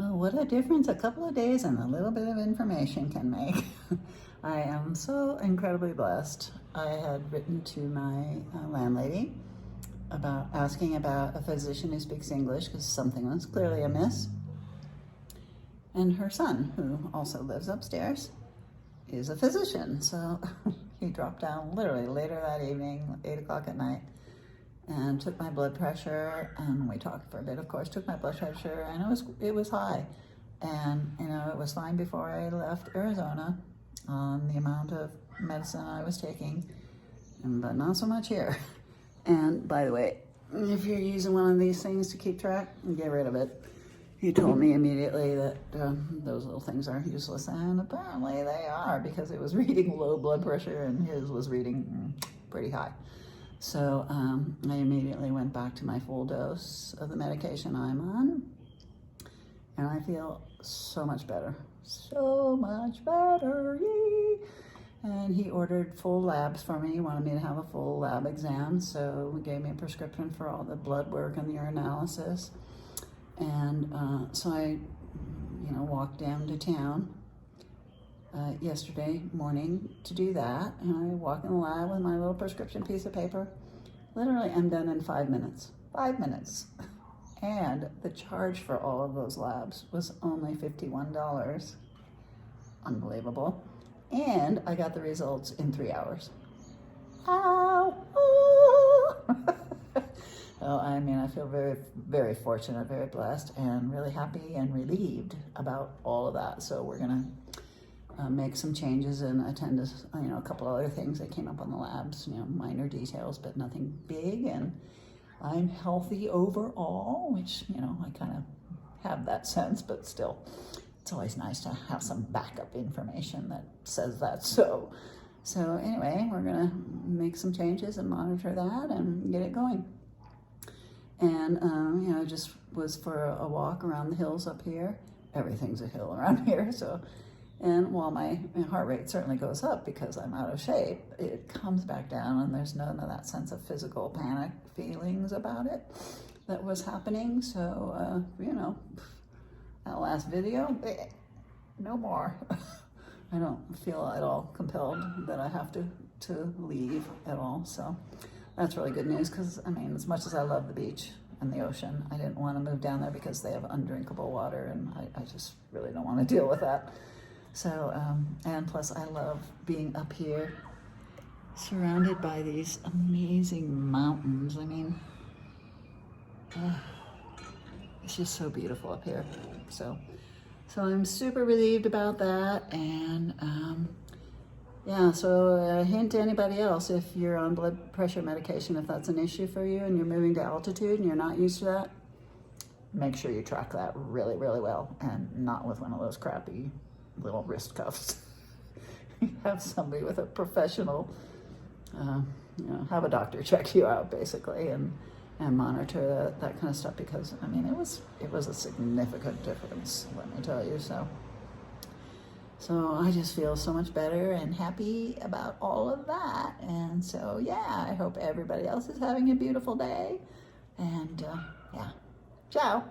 Well, what a difference a couple of days and a little bit of information can make. I am so incredibly blessed. I had written to my landlady about asking about a physician who speaks English because something was clearly amiss. And her son, who also lives upstairs, is a physician. So he dropped down literally later that evening, 8 o'clock at night, and took my blood pressure, and we talked for a bit, of course, took my blood pressure, and it was high. And, it was fine before I left Arizona on the amount of medicine I was taking, but not so much here. And by the way, if you're using one of these things to keep track, get rid of it. He told me immediately that those little things are useless, and apparently they are, because it was reading low blood pressure and his was reading pretty high. So I immediately went back to my full dose of the medication I'm on, and I feel so much better. So much better, yay! And he ordered full labs for me. He wanted me to have a full lab exam, so he gave me a prescription for all the blood work and the urinalysis. And so I, walked down to town yesterday morning to do that, and I walk in the lab with my little prescription piece of paper. Literally, I'm done in 5 minutes. 5 minutes. And the charge for all of those labs was only $51. Unbelievable. And I got the results in 3 hours. Ow! So, I feel very, very fortunate, very blessed, and really happy and relieved about all of that. So we're gonna make some changes and attend to, a couple other things that came up on the labs, minor details, but nothing big. And I'm healthy overall, which, I kind of have that sense, but still, it's always nice to have some backup information that says that. So anyway, we're gonna make some changes and monitor that and get it going. And, just was for a walk around the hills up here. Everything's a hill around here, so. And while my heart rate certainly goes up because I'm out of shape, it comes back down, and there's none of that sense of physical panic feelings about it that was happening. So, that last video, no more. I don't feel at all compelled that I have to leave at all. So that's really good news, because, as much as I love the beach and the ocean, I didn't want to move down there because they have undrinkable water, and I just really don't want to deal with that. So, and plus I love being up here surrounded by these amazing mountains. It's just so beautiful up here. So I'm super relieved about that. And so a hint to anybody else, if you're on blood pressure medication, if that's an issue for you and you're moving to altitude and you're not used to that, make sure you track that really, really well, and not with one of those crappy little wrist cuffs. Have somebody with a professional, have a doctor check you out, basically, and monitor that kind of stuff, because it was a significant difference, let me tell you. So I just feel so much better and happy about all of that. And so, I hope everybody else is having a beautiful day. And ciao.